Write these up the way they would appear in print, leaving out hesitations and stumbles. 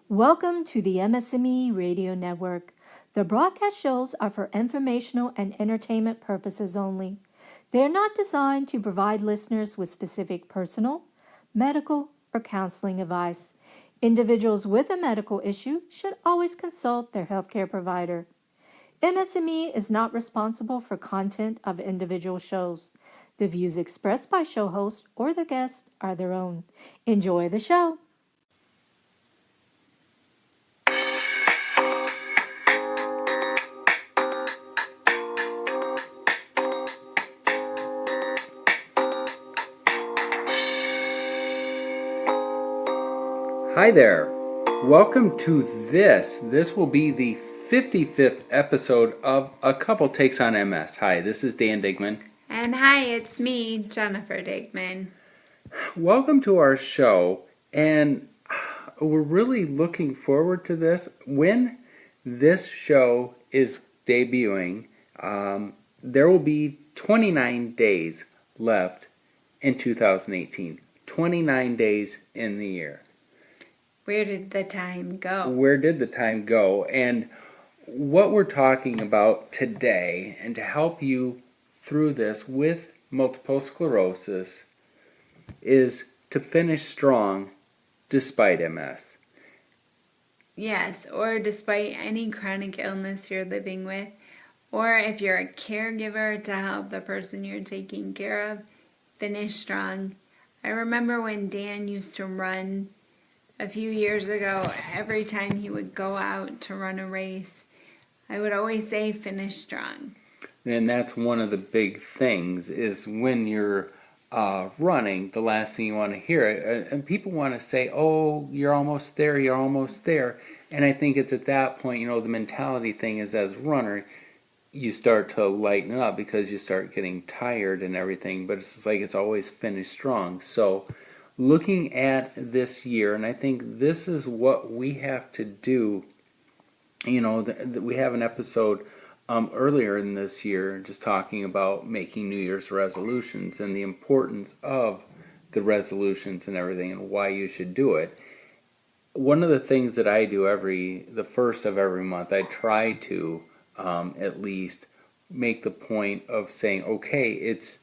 Welcome to the MS&Me Radio Network. The broadcast shows are for informational and entertainment purposes only. They are not designed to provide listeners with specific personal, medical, or counseling advice. Individuals with a medical issue should always consult their healthcare provider. MS&Me is not responsible for content of individual shows. The views expressed by show hosts or their guests are their own. Enjoy the show. Hi there. Welcome to this. This will be the 55th episode of A Couple Takes on MS. Hi, this is Dan Digman. And hi, it's me, Jennifer Digman. Welcome to our show, and we're really looking forward to this. When this show is debuting, there will be 29 days left in 2018. 29 days in the year. Where did the time go? Where did the time go? And what we're talking about today, and to help you through this with multiple sclerosis, is to finish strong despite MS. Yes, or despite any chronic illness you're living with, or if you're a caregiver to help the person you're taking care of, finish strong. I remember when Dan used to run a few years ago, every time he would go out to run a race, I would always say, finish strong. And that's one of the big things, is when you're running, the last thing you want to hear. And people want to say, oh, you're almost there, you're almost there. And I think it's at that point, the mentality thing is, as a runner, you start to lighten up because you start getting tired and everything. But it's like it's always finish strong. So looking at this year, and I think this is what we have to do. We have an episode earlier in this year just talking about making New Year's resolutions and the importance of the resolutions and everything and why you should do it. One of the things that I do the first of every month, I try to at least make the point of saying, okay, it's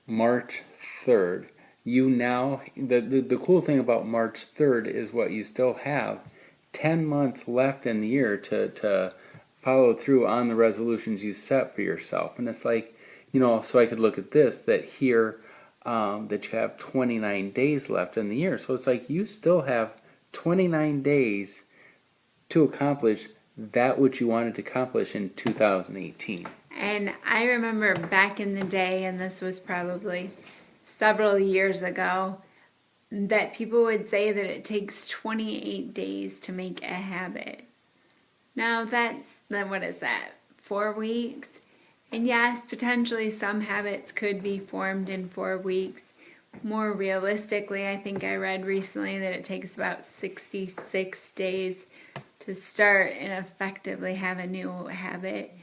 March 3rd. The cool thing about March 3rd is what you still have 10 months left in the year to follow through on the resolutions you set for yourself. And it's like, so I could look at this, that here, that you have 29 days left in the year. So it's like you still have 29 days to accomplish that which you wanted to accomplish in 2018. And I remember back in the day, and this was probably several years ago, that people would say that it takes 28 days to make a habit. Now what is that, 4 weeks? And yes, potentially some habits could be formed in 4 weeks. More realistically, I think I read recently that it takes about 66 days to start and effectively have a new habit.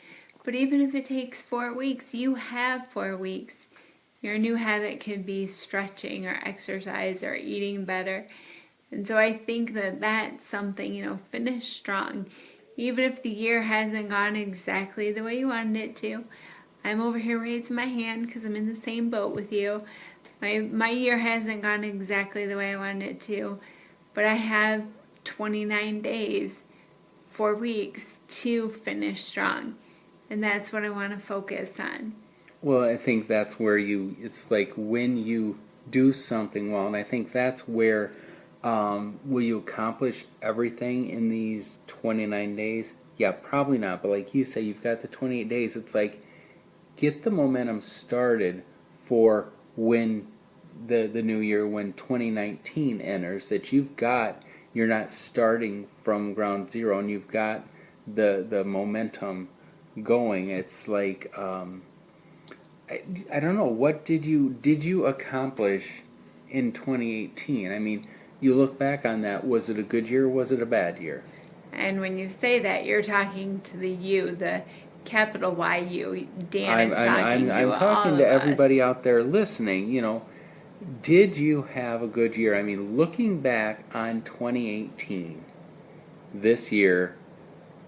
But even if it takes 4 weeks, you have 4 weeks. Your new habit could be stretching or exercise or eating better. And so I think that that's something, finish strong. Even if the year hasn't gone exactly the way you wanted it to. I'm over here raising my hand because I'm in the same boat with you. My year hasn't gone exactly the way I wanted it to. But I have 29 days, 4 weeks to finish strong. And that's what I want to focus on. Well, I think that's where it's like when you do something well, and I think that's where, will you accomplish everything in these 29 days? Yeah, probably not, but like you say, you've got the 28 days, it's like, get the momentum started for when the new year, when 2019 enters, that you're not starting from ground zero, and you've got the momentum going. It's like, I don't know, what did you accomplish in 2018? I mean, you look back on that, was it a good year or was it a bad year? And when you say that, you're talking to the capital Y-U. Dan is talking to I'm talking all to of everybody us. out there listening, did you have a good year? I mean, looking back on 2018, this year,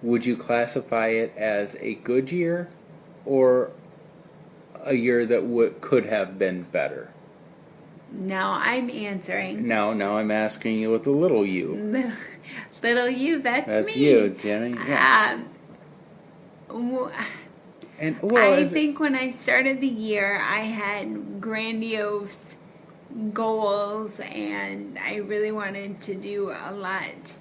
would you classify it as a good year or a year that could have been better? Now I'm answering. Now I'm asking you with a little you. Little you, that's That's me. you, Jenny. Yeah. And well, I think when I started the year, I had grandiose goals and I really wanted to do a lot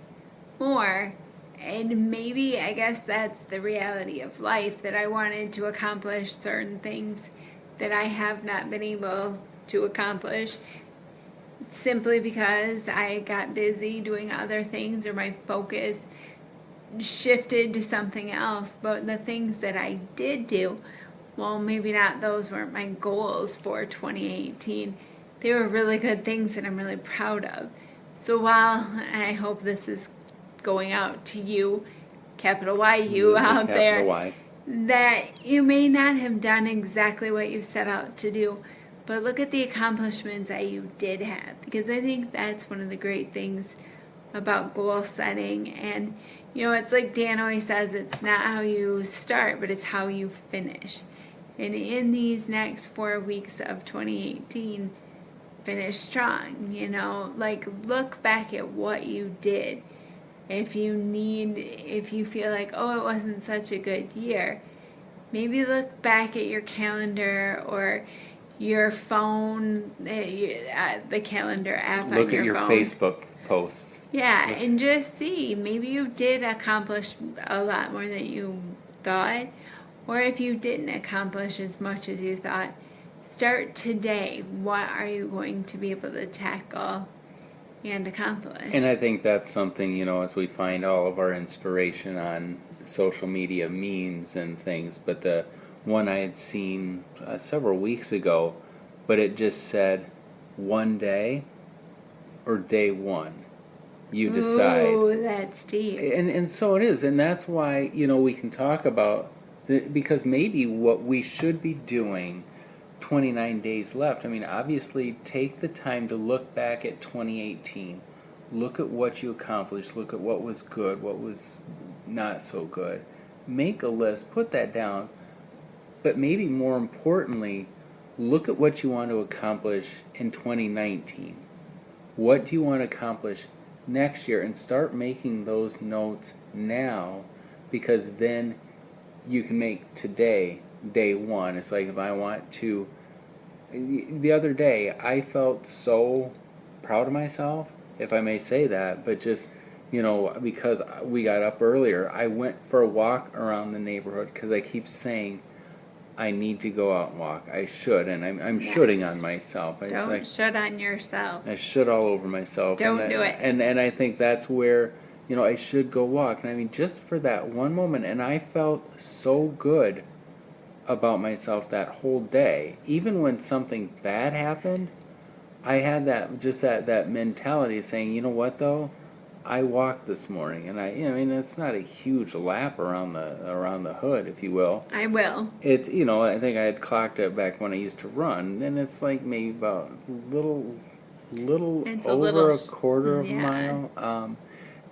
more. And maybe, I guess that's the reality of life, that I wanted to accomplish certain things that I have not been able to accomplish simply because I got busy doing other things or my focus shifted to something else. But the things that I did do, well, maybe not, those weren't my goals for 2018. They were really good things that I'm really proud of. So while I hope this is going out to you, capital Y, you out there, Y. that you may not have done exactly what you set out to do, but look at the accomplishments that you did have, because I think that's one of the great things about goal setting. And it's like Dan always says, it's not how you start, but it's how you finish. And in these next 4 weeks of 2018, finish strong, look back at what you did. If you feel like, oh, it wasn't such a good year, maybe look back at your calendar or your phone, the calendar app on your phone. Look at your Facebook posts. Yeah, and just see, maybe you did accomplish a lot more than you thought, or if you didn't accomplish as much as you thought, start today. What are you going to be able to tackle and accomplish? And I think that's something, as we find all of our inspiration on social media memes and things, but the one I had seen several weeks ago, but it just said one day or day one. You decide. Ooh, that's deep. And so it is, and that's why, we can talk about, because maybe what we should be doing 29 days left. I mean, obviously, take the time to look back at 2018. Look at what you accomplished. Look at what was good, what was not so good. Make a list, put that down. But maybe more importantly, look at what you want to accomplish in 2019. What do you want to accomplish next year? And start making those notes now, because then you can make today day one. It's like if I want to. The other day, I felt so proud of myself, if I may say that, but just, because we got up earlier, I went for a walk around the neighborhood because I keep saying, I need to go out and walk. I should, and I'm Yes. shooting on myself. Don't shoot on yourself. I should all over myself. Don't do it. And I think that's where, I should go walk. And I mean, just for that one moment, and I felt so good about myself that whole day. Even when something bad happened, I had that mentality saying, you know what though? I walked this morning, and it's not a huge lap around the hood, if you will. I will. It's, I think I had clocked it back when I used to run, and it's like maybe about little over a quarter of a mile.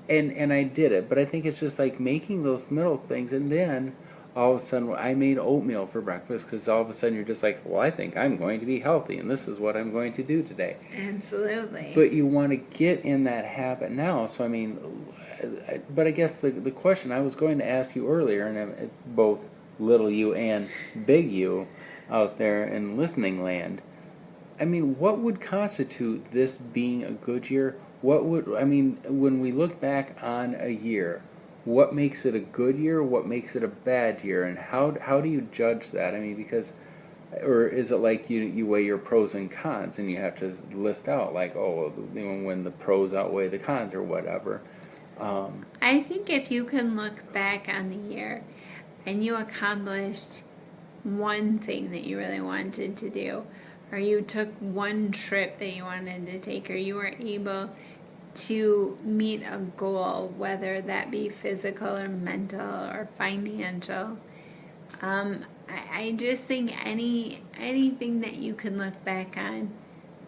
And I did it, but I think it's just like making those little things, and then all of a sudden I made oatmeal for breakfast, because all of a sudden you're just like, well, I think I'm going to be healthy, and this is what I'm going to do today. Absolutely. But you want to get in that habit now. So I mean, but I guess the question I was going to ask you earlier, and it's both little you and big you out there in listening land, I mean, what would constitute this being a good year? When we look back on a year, what makes it a good year? What makes it a bad year? And how do you judge that? I mean, or is it like you weigh your pros and cons, and you have to list out like, when the pros outweigh the cons or whatever? I think if you can look back on the year and you accomplished one thing that you really wanted to do, or you took one trip that you wanted to take, or you were able to meet a goal, whether that be physical or mental or financial, I just think anything that you can look back on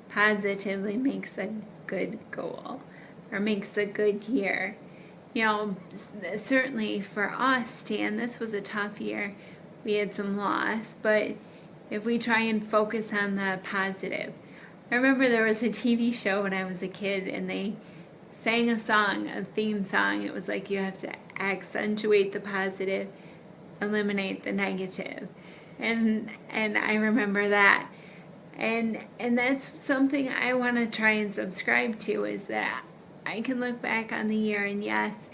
positively makes a good goal or makes a good year. You know, certainly for us, Dan, this was a tough year. We had some loss, but if we try and focus on the positive. I remember there was a TV show when I was a kid, and they sang a song, a theme song. It was like you have to accentuate the positive, eliminate the negative. And I remember that. And that's something I want to try and subscribe to, is that I can look back on the year, and yes,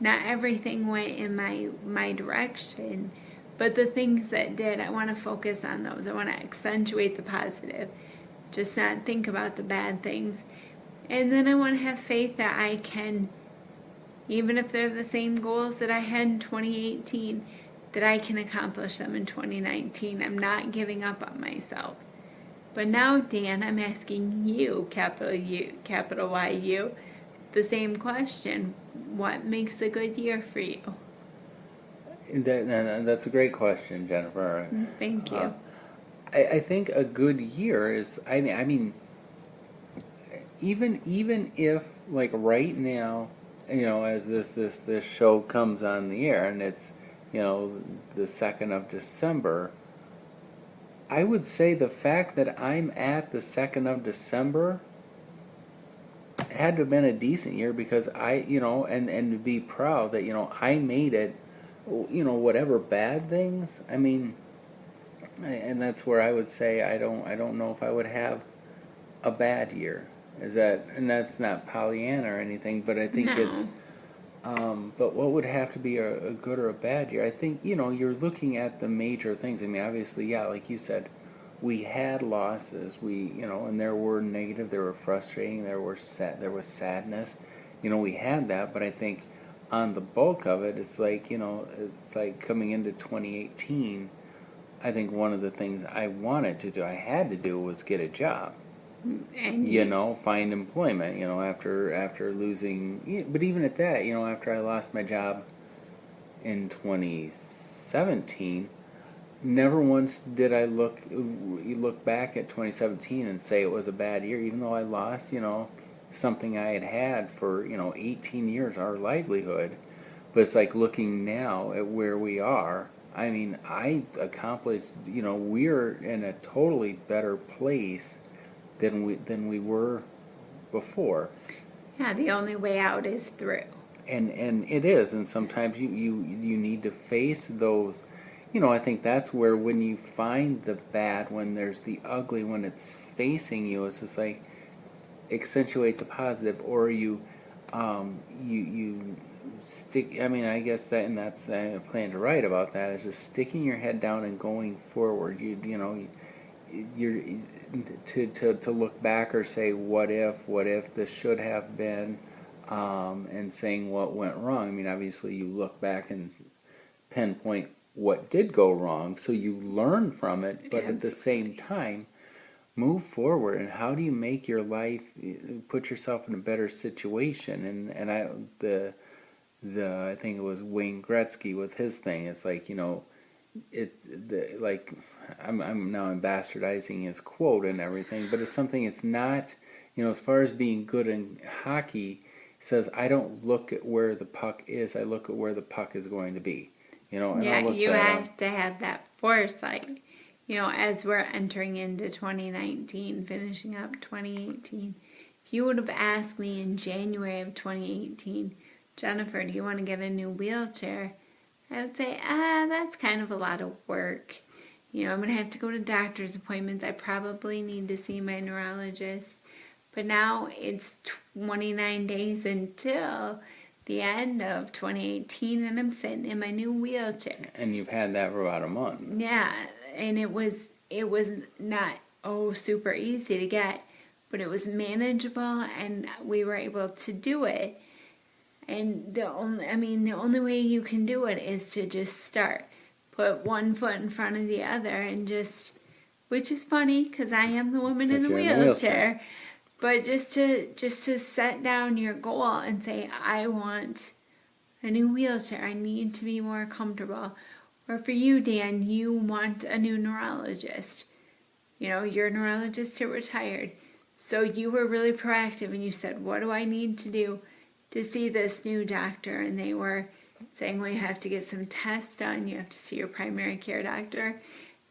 not everything went in my direction, but the things that did, I want to focus on those. I want to accentuate the positive, just not think about the bad things. And then I want to have faith that I can, even if they're the same goals that I had in 2018, that I can accomplish them in 2019. I'm not giving up on myself. But now, Dan, I'm asking you, capital U, capital Y-U, the same question. What makes a good year for you? That's a great question, Jennifer. Thank you. I think a good year is, even if, like, right now, as this show comes on the air and it's, the 2nd of December, I would say the fact that I'm at the 2nd of December had to have been a decent year, because and to be proud that, I made it, whatever bad things, and that's where I would say I don't know if I would have a bad year. And that's not Pollyanna or anything, but I think it's, but what would have to be a good or a bad year? I think, you're looking at the major things. Obviously, yeah, like you said, we had losses. And there were negative, there were frustrating, there was sadness. We had that, but I think on the bulk of it, it's like coming into 2018. I think one of the things I wanted to do, I had to do, was get a job. And Find employment, after losing, but even at that, after I lost my job in 2017, never once did I look back at 2017 and say it was a bad year, even though I lost, something I had for, 18 years, our livelihood. But it's like looking now at where we are. I accomplished, we're in a totally better place than we were before. yeah, the only way out is through. And it is, and sometimes you need to face those. I think that's where, when you find the bad, when there's the ugly, when it's facing you, it's just like accentuate the positive, or you stick. I guess that's I plan to write about that, is just sticking your head down and going forward. You're to look back or say what if this should have been, and saying what went wrong. Obviously you look back and pinpoint what did go wrong, so you learn from it, but at the same time move forward. And how do you make your life, put yourself in a better situation? And I think it was Wayne Gretzky with his thing. It's like, I'm now bastardizing his quote and everything, but it's something. It's not, as far as being good in hockey, says, I don't look at where the puck is, I look at where the puck is going to be. And yeah, you have to have that foresight. As we're entering into 2019, finishing up 2018. If you would have asked me in January of 2018, Jennifer, do you want to get a new wheelchair? I would say, that's kind of a lot of work. I'm going to have to go to doctor's appointments. I probably need to see my neurologist. But now it's 29 days until the end of 2018, and I'm sitting in my new wheelchair. And you've had that for about a month. Yeah, and it was not super easy to get, but it was manageable, and we were able to do it. And the only way you can do it is to just start. Put one foot in front of the other, and just, which is funny because I am the woman in the wheelchair. But just to set down your goal and say, I want a new wheelchair. I need to be more comfortable. Or for you, Dan, you want a new neurologist. Your neurologist is retired. So you were really proactive and you said, what do I need to do to see this new doctor, and they were saying, well, you have to get some tests done, you have to see your primary care doctor.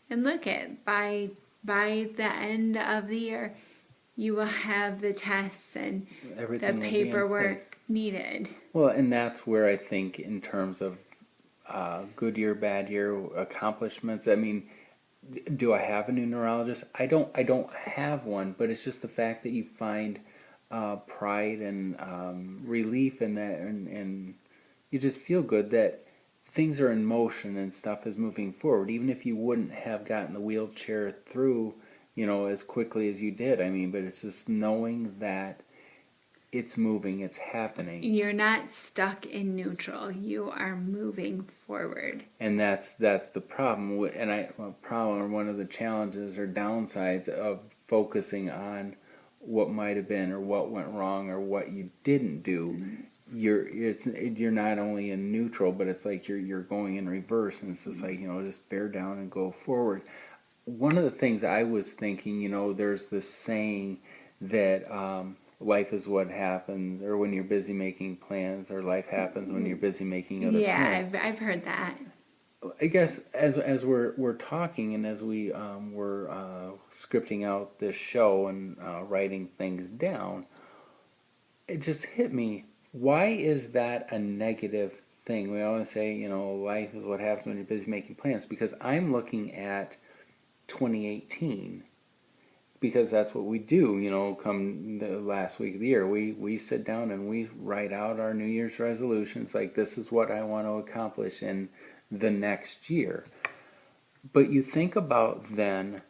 And look at, by the end of the year, you will have the tests and Everything the will be in place. paperwork needed. Well, and that's where I think, in terms of good year, bad year, accomplishments. I mean, do I have a new neurologist? I don't have one, but it's just the fact that you find pride and relief in that, and you just feel good that things are in motion and stuff is moving forward, even if you wouldn't have gotten the wheelchair through, as quickly as you did. I mean, but it's just knowing that it's moving, it's happening. You're not stuck in neutral. You are moving forward. And that's the problem. Or one of the challenges or downsides of focusing on what might have been or what went wrong or what you didn't do. You're not only in neutral, but it's like you're going in reverse, and it's just like, just bear down and go forward. One of the things I was thinking, there's this saying that life is what happens, or when you're busy making plans, or life happens when you're busy making other plans. Yeah, I've heard that. I guess as we're talking, and as we were scripting out this show and writing things down, it just hit me. Why is that a negative thing? We always say, life is what happens when you're busy making plans, because I'm looking at 2018, because that's what we do, come the last week of the year. We sit down and we write out our New Year's resolutions, like, this is what I want to accomplish in the next year. But you think about then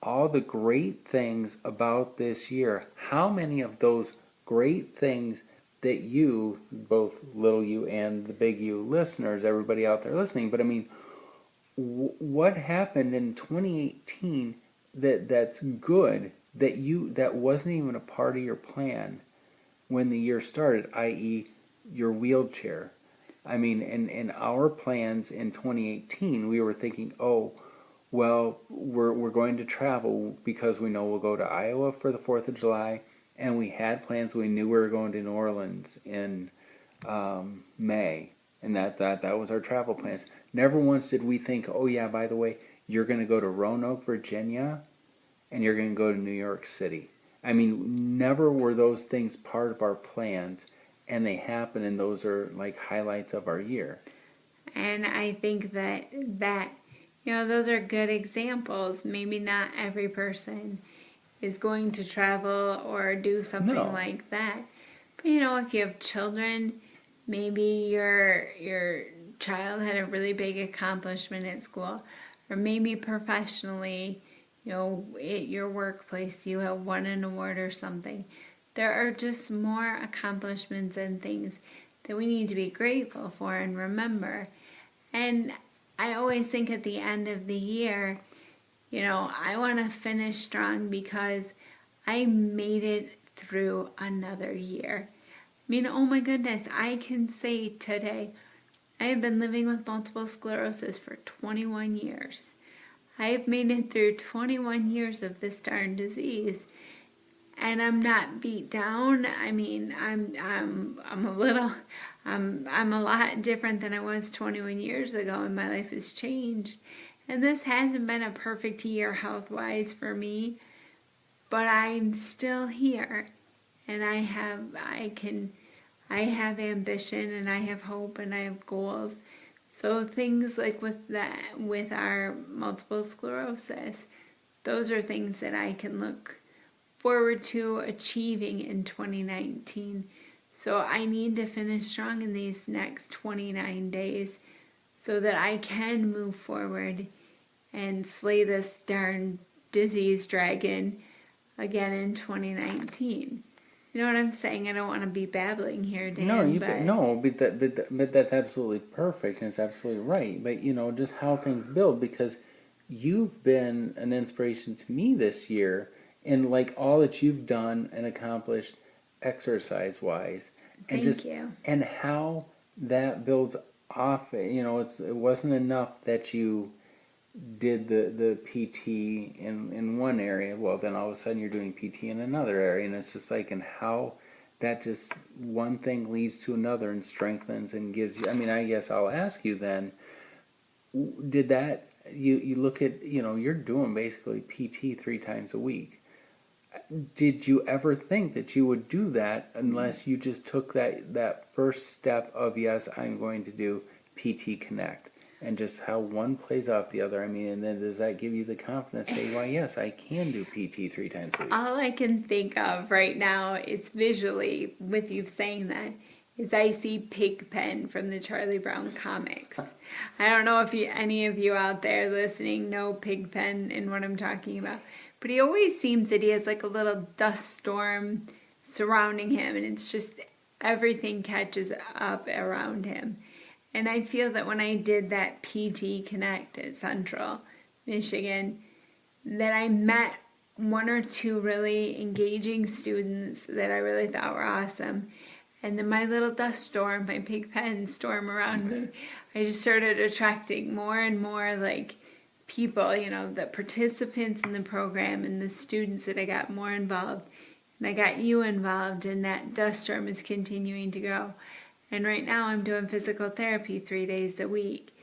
all the great things about this year. How many of those great things that you, both little you and the big you listeners, everybody out there listening, but I mean, what happened in 2018 that's good, that wasn't even a part of your plan when the year started, i.e. your wheelchair? I mean, in our plans in 2018, we were thinking, oh, well, we're going to travel because we know we'll go to Iowa for the 4th of July, and we had plans. We knew we were going to New Orleans in May, and that was our travel plans. Never once did we think, oh yeah, by the way, you're going to go to Roanoke, Virginia, and you're going to go to New York City. I mean, never were those things part of our plans, and they happen, and those are like highlights of our year. And I think that those are good examples. Maybe not every person is going to travel or do something like that. But if you have children, maybe your child had a really big accomplishment at school, or maybe professionally, at your workplace you have won an award or something. There are just more accomplishments and things that we need to be grateful for and remember. And I always think at the end of the year, I want to finish strong because I made it through another year. I mean, oh my goodness, I can say today, I have been living with multiple sclerosis for 21 years. I have made it through 21 years of this darn disease, and I'm not beat down. I mean, I'm a lot different than I was 21 years ago, and my life has changed. And this hasn't been a perfect year health-wise for me, but I'm still here, and I have ambition, and I have hope, and I have goals. So things like with our multiple sclerosis, those are things that I can look forward to achieving in 2019. So I need to finish strong in these next 29 days so that I can move forward and slay this darn disease dragon again in 2019. You know what I'm saying? I don't want to be babbling here, Dan. But that's absolutely perfect, and it's absolutely right. But just how things build, because you've been an inspiration to me this year, in like all that you've done and accomplished exercise-wise, and Thank you. And how that builds off. It wasn't enough that you did the PT in one area. Well, then all of a sudden you're doing PT in another area, and it's just like, and how that just one thing leads to another and strengthens and gives you. I mean, I guess I'll ask you then. Did that you look at you're doing basically PT 3 times a week? Did you ever think that you would do that unless you just took that first step of, yes, I'm going to do PT Connect, and just how one plays off the other? I mean, and then does that give you the confidence to say, why, yes, I can do PT 3 times a week? All I can think of right now is visually, with you saying that, is I see Pigpen from the Charlie Brown comics. I don't know if any of you out there listening know Pigpen and what I'm talking about, but he always seems that he has like a little dust storm surrounding him, and it's just everything catches up around him. And I feel that when I did that PT Connect at Central Michigan, that I met one or two really engaging students that I really thought were awesome. And then my little dust storm, my Pigpen storm around me, I just started attracting more and more like people, the participants in the program and the students, that I got more involved. And I got you involved, and that dust storm is continuing to grow. And right now I'm doing physical therapy 3 days a week.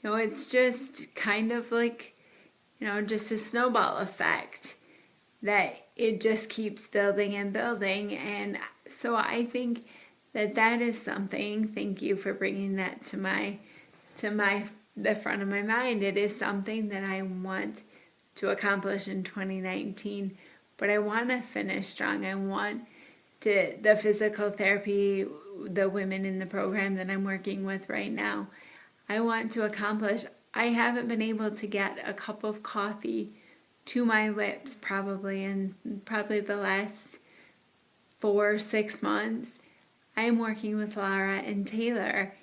It's just kind of like, just a snowball effect that it just keeps building and building. And so I think that is something. Thank you for bringing that to the front of my mind. It is something that I want to accomplish in 2019, but I want to finish strong. I want the physical therapy, the women in the program that I'm working with right now, I want to accomplish. I haven't been able to get a cup of coffee to my lips probably the last 4-6 months. I'm working with Laura and Taylor,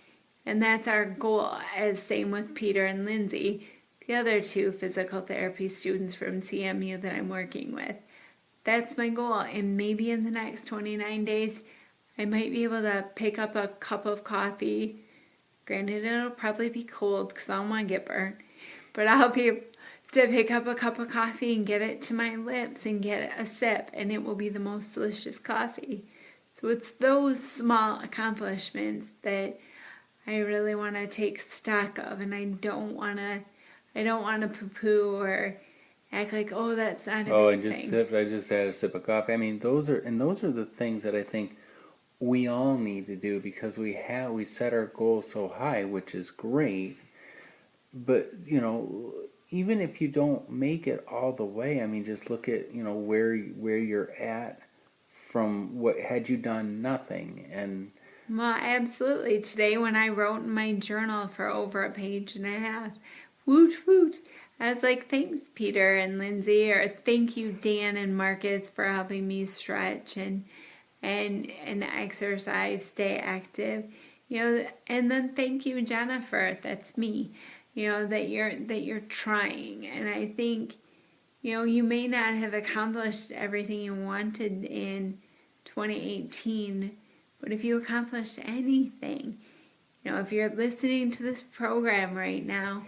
and that's our goal, as same with Peter and Lindsay, the other 2 physical therapy students from CMU that I'm working with. That's my goal, and maybe in the next 29 days, I might be able to pick up a cup of coffee. Granted, it'll probably be cold because I don't want to get burnt, but I'll be able to pick up a cup of coffee and get it to my lips and get a sip, and it will be the most delicious coffee. So it's those small accomplishments that I really want to take stock of, and I don't want to poo-poo or act like, oh, that's not a big thing. I just had a sip of coffee. I mean, those are the things that I think we all need to do, because we set our goals so high, which is great. But even if you don't make it all the way, I mean, just look at where you're at from what had you done nothing. And well, absolutely. Today when I wrote in my journal for over 1.5 pages, woot woot, I was like, thanks Peter and Lindsay, or thank you Dan and Marcus for helping me stretch and exercise, stay active, and then thank you Jennifer, that's me, that you're trying. And I think you may not have accomplished everything you wanted in 2018, but if you accomplished anything, if you're listening to this program right now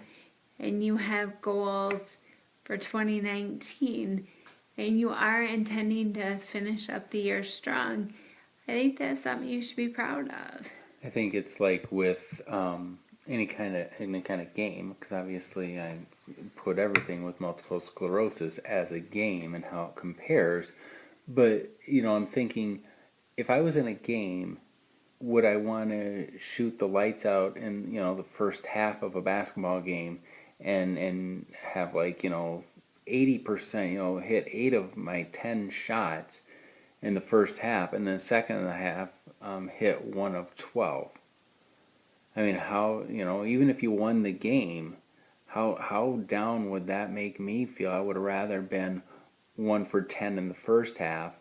and you have goals for 2019 and you are intending to finish up the year strong, I think that's something you should be proud of. I think it's like with any kind of game, because obviously I put everything with multiple sclerosis as a game and how it compares. But I'm thinking, if I was in a game, would I want to shoot the lights out in the first half of a basketball game and have 80%, hit 8 of my 10 shots in the first half, and then second and a half hit 1 of 12? I mean, how, even if you won the game, how down would that make me feel? I would have rather been 1 for 10 in the first half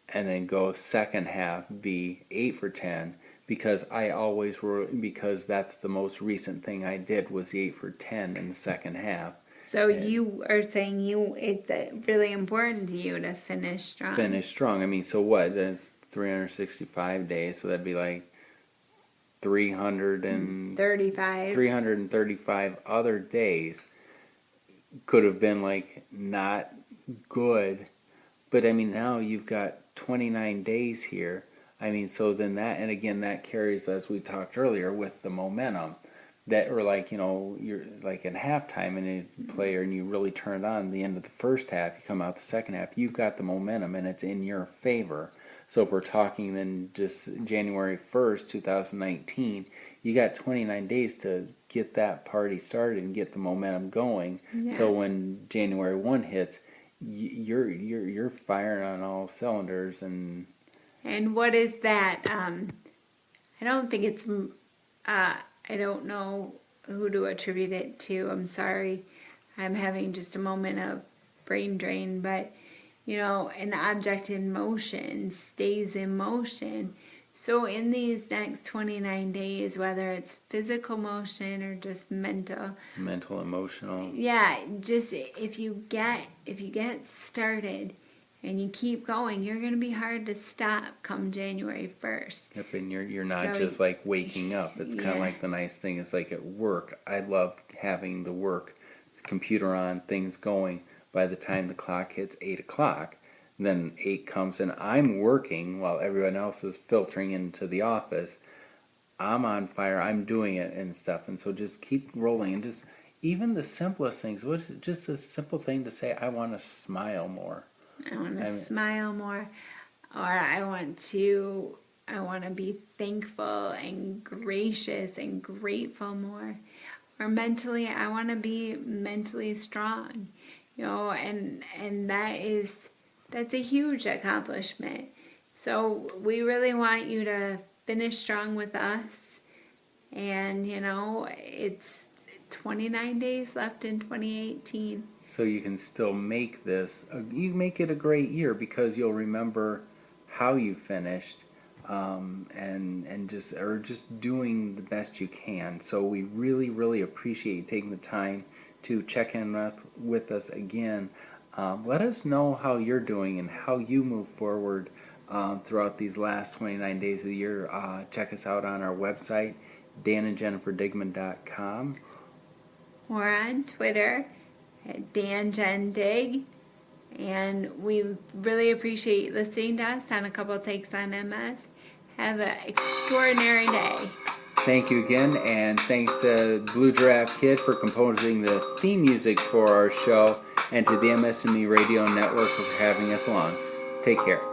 and then go second half be 8 for 10, because because that's the most recent thing I did was the 8 for 10 in the second half. So you are saying it's really important to you to finish strong. Finish strong. I mean, so what? That's 365 days, so that'd be like 335 other days could have been like not good. But I mean, now you've got 29 days here. I mean, so then that, and again, that carries, as we talked earlier, with the momentum. That, or like, you're like in halftime and you play, and you really turn it on the end of the first half, you come out the second half, you've got the momentum and it's in your favor. So if we're talking then just January 1st, 2019, you got 29 days to get that party started and get the momentum going. Yeah. So when January 1 hits, you're firing on all cylinders. And what is that? I don't think it's. I don't know who to attribute it to. I'm sorry. I'm having just a moment of brain drain, but an object in motion stays in motion. So in these next 29 days, whether it's physical motion or just mental, Emotional. yeah, just if you get started and you keep going, you're going to be hard to stop come January 1st. Yep, and you're not So, just like waking up. It's kind of yeah. like the nice thing is like at work. I love having the work computer on, things going. By the time the clock hits 8 o'clock, then 8 comes and I'm working while everyone else is filtering into the office. I'm on fire. I'm doing it and stuff. And so just keep rolling, and just even the simplest things. What's just a simple thing to say? I want to smile more. I want to smile more, or I want to be thankful and gracious and grateful more, or mentally, I want to be mentally strong, and that's a huge accomplishment. So we really want you to finish strong with us, and it's 29 days left in 2018. So you can still make this, you make it a great year because you'll remember how you finished, and just doing the best you can. So we really, really appreciate you taking the time to check in with us again. Let us know how you're doing and how you move forward throughout these last 29 days of the year. Check us out on our website, danandjenniferdigman.com. Or on Twitter at DanJenDig. And we really appreciate you listening to us on A Couple Takes on MS. Have an extraordinary day. Thank you again, and thanks to Blue Giraffe Kid for composing the theme music for our show, and to the MS&Me Radio Network for having us along. Take care.